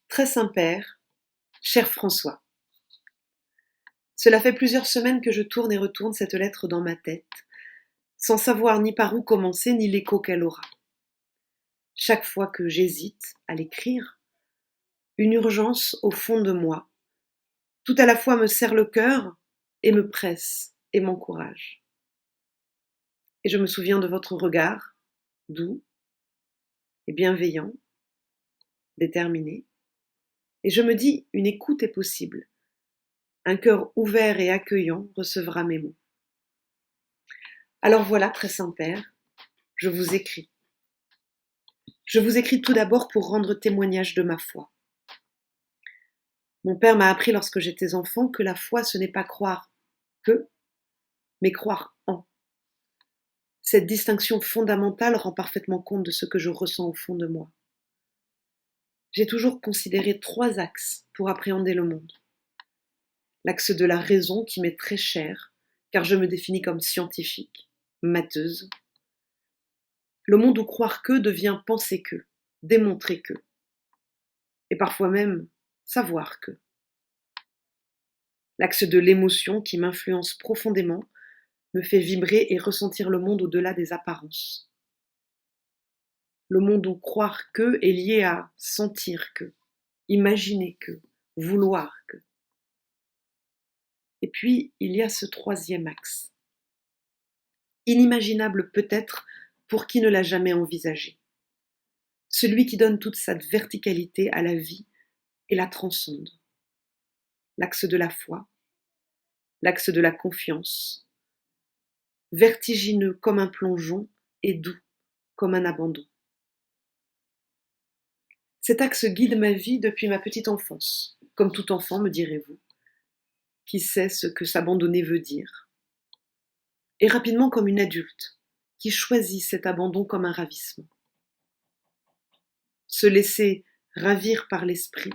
Très Saint-Père, cher François, cela fait plusieurs semaines que je tourne et retourne cette lettre dans ma tête, sans savoir ni par où commencer ni l'écho qu'elle aura. Chaque fois que j'hésite à l'écrire, une urgence au fond de moi, tout à la fois me serre le cœur et me presse et m'encourage. Et je me souviens de votre regard, doux et bienveillant, déterminé, et je me dis, une écoute est possible. Un cœur ouvert et accueillant recevra mes mots. Alors voilà, très Saint-Père, je vous écris. Je vous écris tout d'abord pour rendre témoignage de ma foi. Mon père m'a appris lorsque j'étais enfant que la foi, ce n'est pas croire que, mais croire en. Cette distinction fondamentale rend parfaitement compte de ce que je ressens au fond de moi. J'ai toujours considéré 3 axes pour appréhender le monde. L'axe de la raison qui m'est très cher, car je me définis comme scientifique, matheuse. Le monde où croire que devient penser que, démontrer que, et parfois même savoir que. L'axe de l'émotion qui m'influence profondément, me fait vibrer et ressentir le monde au-delà des apparences. Le monde où croire que est lié à sentir que, imaginer que, vouloir que. Et puis, il y a ce 3e axe. Inimaginable peut-être pour qui ne l'a jamais envisagé. Celui qui donne toute sa verticalité à la vie et la transcende. L'axe de la foi, l'axe de la confiance, vertigineux comme un plongeon et doux comme un abandon. Cet axe guide ma vie depuis ma petite enfance, comme tout enfant, me direz-vous, qui sait ce que s'abandonner veut dire, et rapidement comme une adulte, qui choisit cet abandon comme un ravissement. Se laisser ravir par l'esprit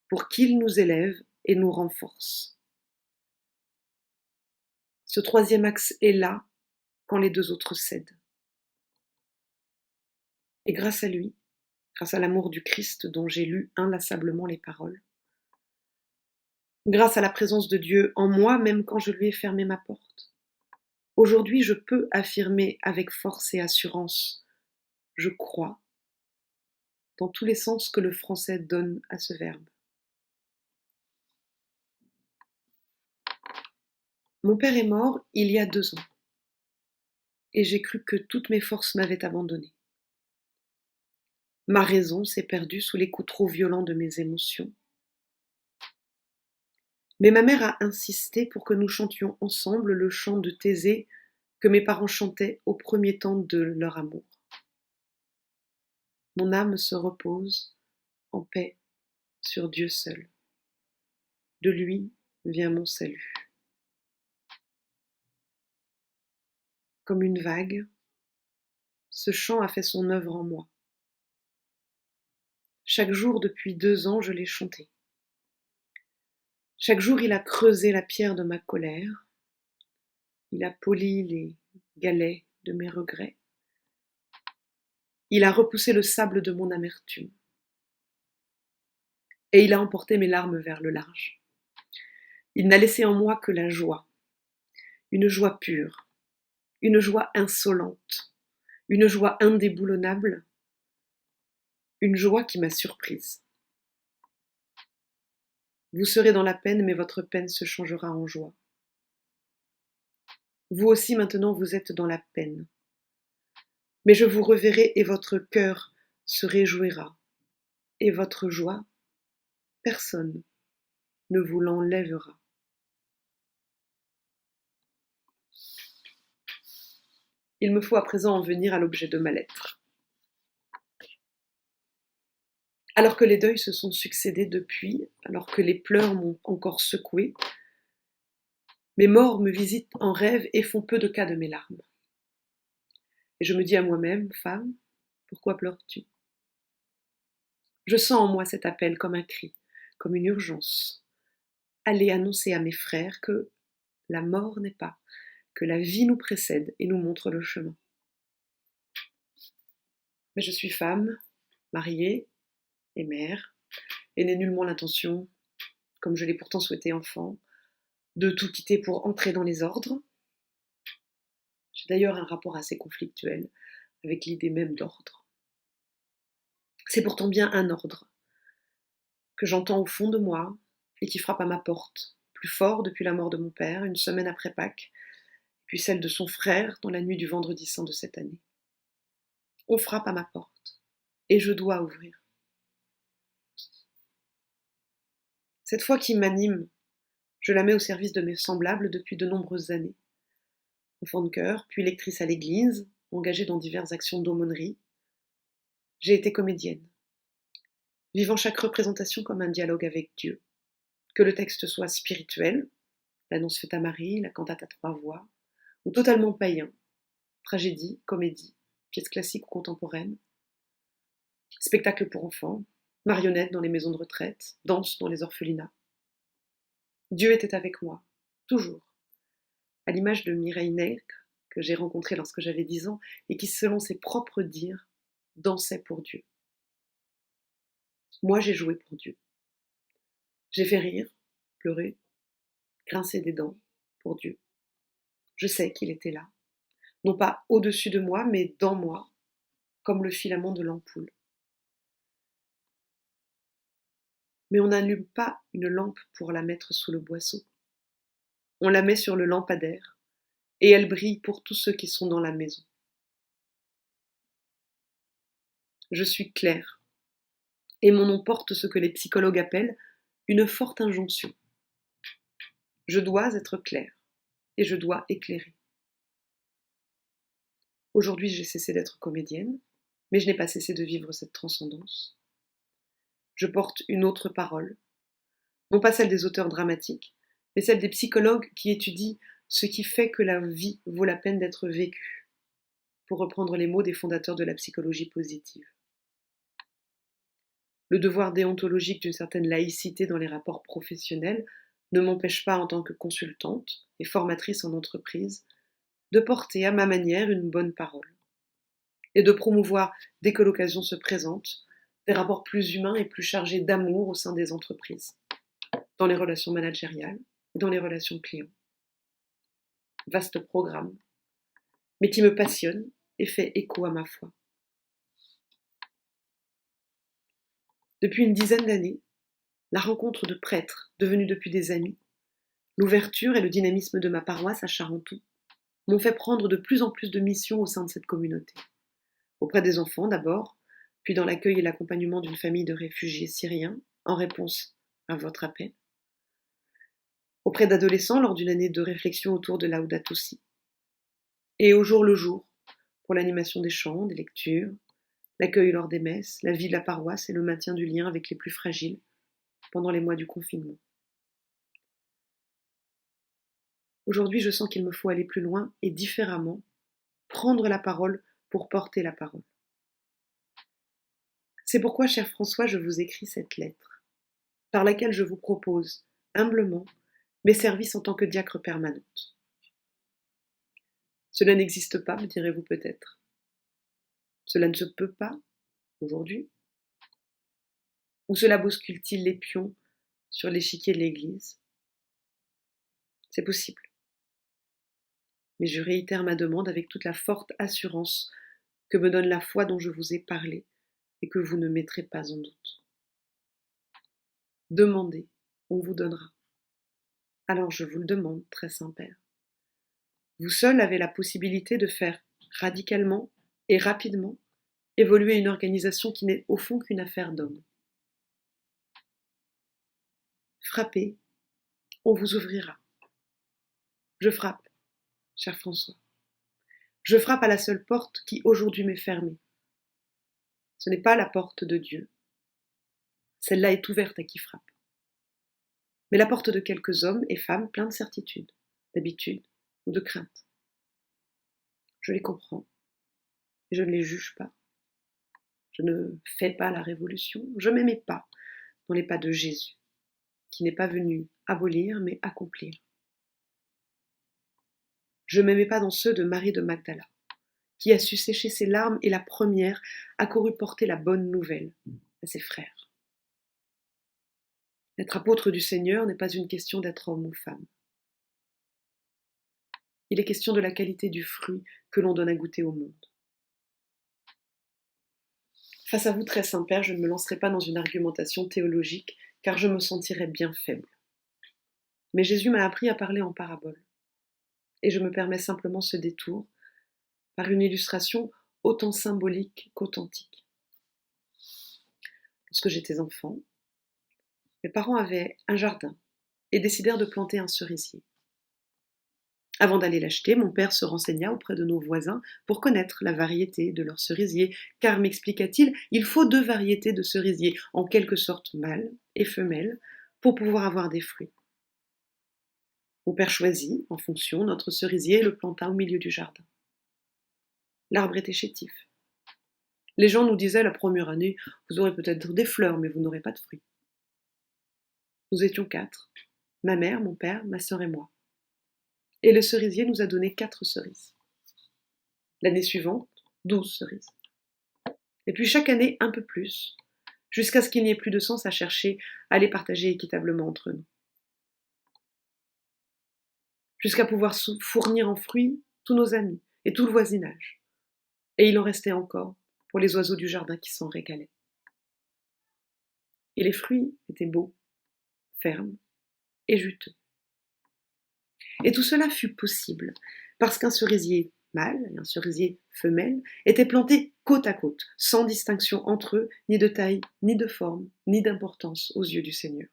pour qu'il nous élève et nous renforce. Ce 3e axe est là quand les 2 autres cèdent. Et grâce à lui, grâce à l'amour du Christ dont j'ai lu inlassablement les paroles, grâce à la présence de Dieu en moi même quand je lui ai fermé ma porte, aujourd'hui je peux affirmer avec force et assurance « je crois » dans tous les sens que le français donne à ce verbe. Mon père est mort il y a 2 ans, et j'ai cru que toutes mes forces m'avaient abandonné. Ma raison s'est perdue sous les coups trop violents de mes émotions. Mais ma mère a insisté pour que nous chantions ensemble le chant de Thésée que mes parents chantaient au premier temps de leur amour. Mon âme se repose en paix sur Dieu seul. De lui vient mon salut. Comme une vague, ce chant a fait son œuvre en moi. Chaque jour depuis 2 ans, je l'ai chanté. Chaque jour, il a creusé la pierre de ma colère. Il a poli les galets de mes regrets. Il a repoussé le sable de mon amertume. Et il a emporté mes larmes vers le large. Il n'a laissé en moi que la joie, une joie pure, une joie insolente, une joie indéboulonnable, une joie qui m'a surprise. Vous serez dans la peine, mais votre peine se changera en joie. Vous aussi maintenant vous êtes dans la peine. Mais je vous reverrai et votre cœur se réjouira. Et votre joie, personne ne vous l'enlèvera. Il me faut à présent en venir à l'objet de ma lettre. Alors que les deuils se sont succédés depuis, alors que les pleurs m'ont encore secoué, mes morts me visitent en rêve et font peu de cas de mes larmes. Et je me dis à moi-même, femme, pourquoi pleures-tu? Je sens en moi cet appel comme un cri, comme une urgence. Allez annoncer à mes frères que la mort n'est pas, que la vie nous précède et nous montre le chemin. Mais je suis femme, mariée et mère, et n'ai nullement l'intention, comme je l'ai pourtant souhaité enfant, de tout quitter pour entrer dans les ordres. J'ai d'ailleurs un rapport assez conflictuel avec l'idée même d'ordre. C'est pourtant bien un ordre que j'entends au fond de moi et qui frappe à ma porte, plus fort depuis la mort de mon père, une semaine après Pâques, puis celle de son frère dans la nuit du vendredi saint de cette année. On frappe à ma porte, et je dois ouvrir. Cette foi qui m'anime, je la mets au service de mes semblables depuis de nombreuses années. Enfant de chœur, puis lectrice à l'église, engagée dans diverses actions d'aumônerie, j'ai été comédienne, vivant chaque représentation comme un dialogue avec Dieu. Que le texte soit spirituel, l'annonce faite à Marie, la cantate à 3 voix, ou totalement païen, tragédie, comédie, pièce classique ou contemporaine, spectacle pour enfants, marionnettes dans les maisons de retraite, danse dans les orphelinats. Dieu était avec moi, toujours, à l'image de Mireille Nègre, que j'ai rencontrée lorsque j'avais 10 ans, et qui, selon ses propres dires, dansait pour Dieu. Moi, j'ai joué pour Dieu. J'ai fait rire, pleurer, grincer des dents pour Dieu. Je sais qu'il était là, non pas au-dessus de moi, mais dans moi, comme le filament de l'ampoule. Mais on n'allume pas une lampe pour la mettre sous le boisseau. On la met sur le lampadaire, et elle brille pour tous ceux qui sont dans la maison. Je suis claire, et mon nom porte ce que les psychologues appellent une forte injonction. Je dois être claire, et je dois éclairer. Aujourd'hui, j'ai cessé d'être comédienne, mais je n'ai pas cessé de vivre cette transcendance. Je porte une autre parole, non pas celle des auteurs dramatiques, mais celle des psychologues qui étudient ce qui fait que la vie vaut la peine d'être vécue, pour reprendre les mots des fondateurs de la psychologie positive. Le devoir déontologique d'une certaine laïcité dans les rapports professionnels ne m'empêche pas, en tant que consultante et formatrice en entreprise, de porter à ma manière une bonne parole et de promouvoir, dès que l'occasion se présente, des rapports plus humains et plus chargés d'amour au sein des entreprises, dans les relations managériales et dans les relations clients. Vaste programme, mais qui me passionne et fait écho à ma foi. Depuis une dizaine d'années, la rencontre de prêtres, devenus depuis des amis, l'ouverture et le dynamisme de ma paroisse à Charenton m'ont fait prendre de plus en plus de missions au sein de cette communauté. Auprès des enfants d'abord, puis dans l'accueil et l'accompagnement d'une famille de réfugiés syriens, en réponse à votre appel. Auprès d'adolescents lors d'une année de réflexion autour de Laudato Si. Et au jour le jour, pour l'animation des chants, des lectures, l'accueil lors des messes, la vie de la paroisse et le maintien du lien avec les plus fragiles pendant les mois du confinement. Aujourd'hui, je sens qu'il me faut aller plus loin et différemment, prendre la parole pour porter la parole. C'est pourquoi, cher François, je vous écris cette lettre, par laquelle je vous propose, humblement, mes services en tant que diacre permanente. Cela n'existe pas, me direz-vous peut-être. Cela ne se peut pas, aujourd'hui. Ou cela bouscule-t-il les pions sur l'échiquier de l'Église? C'est possible. Mais je réitère ma demande avec toute la forte assurance que me donne la foi dont je vous ai parlé et que vous ne mettrez pas en doute. Demandez, on vous donnera. Alors je vous le demande, très Saint-Père. Vous seul avez la possibilité de faire radicalement et rapidement évoluer une organisation qui n'est au fond qu'une affaire d'hommes. Frappez, on vous ouvrira. Je frappe, cher François. Je frappe à la seule porte qui aujourd'hui m'est fermée. Ce n'est pas la porte de Dieu. Celle-là est ouverte à qui frappe. Mais la porte de quelques hommes et femmes pleins de certitude, d'habitude ou de crainte. Je les comprends et je ne les juge pas. Je ne fais pas la révolution, je ne m'aimais pas dans les pas de Jésus, qui n'est pas venu abolir mais accomplir. Je ne m'aimais pas dans ceux de Marie de Magdala, qui a su sécher ses larmes et la première a couru porter la bonne nouvelle à ses frères. Être apôtre du Seigneur n'est pas une question d'être homme ou femme. Il est question de la qualité du fruit que l'on donne à goûter au monde. Face à vous, très Saint-Père, je ne me lancerai pas dans une argumentation théologique, car je me sentirais bien faible. Mais Jésus m'a appris à parler en parabole. Et je me permets simplement ce détour par une illustration autant symbolique qu'authentique. Lorsque j'étais enfant, mes parents avaient un jardin et décidèrent de planter un cerisier. Avant d'aller l'acheter, mon père se renseigna auprès de nos voisins pour connaître la variété de leurs cerisiers, car, m'expliqua-t-il, il faut 2 variétés de cerisiers, en quelque sorte mâles et femelles, pour pouvoir avoir des fruits. Mon père choisit, en fonction, notre cerisier et le planta au milieu du jardin. L'arbre était chétif. Les gens nous disaient la première année, vous aurez peut-être des fleurs, mais vous n'aurez pas de fruits. Nous étions 4, ma mère, mon père, ma sœur et moi. Et le cerisier nous a donné 4 cerises. L'année suivante, 12 cerises. Et puis chaque année, un peu plus, jusqu'à ce qu'il n'y ait plus de sens à chercher à les partager équitablement entre nous. Jusqu'à pouvoir fournir en fruits tous nos amis et tout le voisinage. Et il en restait encore pour les oiseaux du jardin qui s'en régalaient. Et les fruits étaient beaux, fermes et juteux. Et tout cela fut possible parce qu'un cerisier mâle et un cerisier femelle étaient plantés côte à côte, sans distinction entre eux, ni de taille, ni de forme, ni d'importance aux yeux du Seigneur.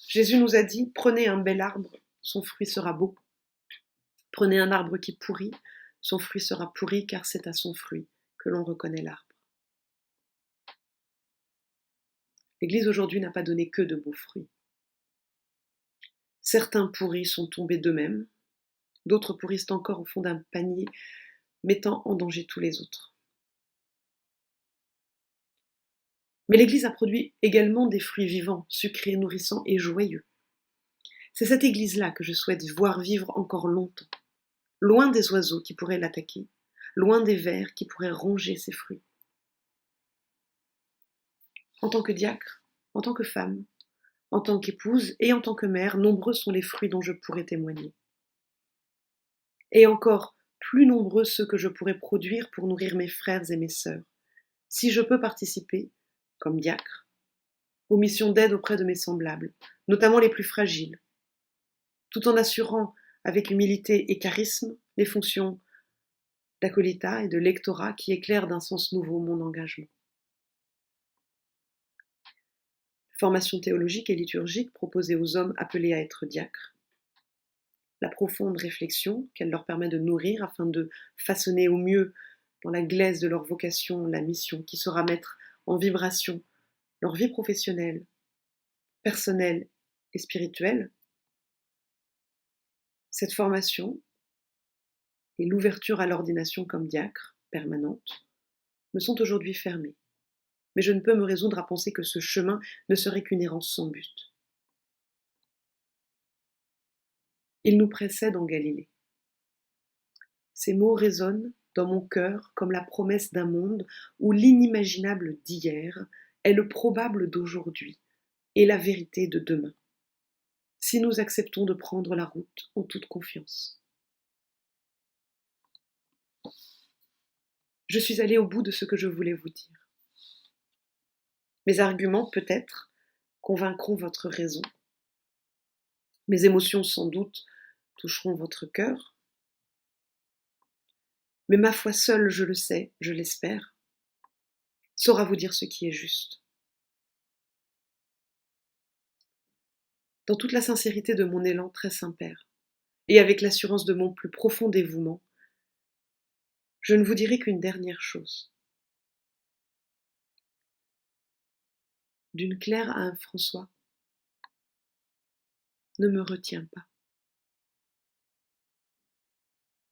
Jésus nous a dit, prenez un bel arbre, son fruit sera beau. Prenez un arbre qui pourrit, son fruit sera pourri, car c'est à son fruit que l'on reconnaît l'arbre. L'Église aujourd'hui n'a pas donné que de beaux fruits. Certains pourris sont tombés d'eux-mêmes, d'autres pourrissent encore au fond d'un panier, mettant en danger tous les autres. Mais l'Église a produit également des fruits vivants, sucrés, nourrissants et joyeux. C'est cette Église-là que je souhaite voir vivre encore longtemps, loin des oiseaux qui pourraient l'attaquer, loin des vers qui pourraient ronger ses fruits. En tant que diacre, en tant que femme, en tant qu'épouse et en tant que mère, nombreux sont les fruits dont je pourrais témoigner. Et encore plus nombreux ceux que je pourrais produire pour nourrir mes frères et mes sœurs, si je peux participer, comme diacre, aux missions d'aide auprès de mes semblables, notamment les plus fragiles, tout en assurant avec humilité et charisme les fonctions d'acolytat et de lectorat qui éclairent d'un sens nouveau mon engagement. Formation théologique et liturgique proposée aux hommes appelés à être diacres, la profonde réflexion qu'elle leur permet de nourrir afin de façonner au mieux dans la glaise de leur vocation la mission qui saura mettre en vibration leur vie professionnelle, personnelle et spirituelle. Cette formation et l'ouverture à l'ordination comme diacre permanente me sont aujourd'hui fermées. Mais je ne peux me résoudre à penser que ce chemin ne serait qu'une errance sans but. Il nous précède en Galilée. Ces mots résonnent dans mon cœur comme la promesse d'un monde où l'inimaginable d'hier est le probable d'aujourd'hui et la vérité de demain, si nous acceptons de prendre la route en toute confiance. Je suis allée au bout de ce que je voulais vous dire. Mes arguments, peut-être, convaincront votre raison. Mes émotions, sans doute, toucheront votre cœur. Mais ma foi seule, je le sais, je l'espère, saura vous dire ce qui est juste. Dans toute la sincérité de mon élan très Saint-Père, et avec l'assurance de mon plus profond dévouement, je ne vous dirai qu'une dernière chose. D'une Claire à un François, ne me retiens pas.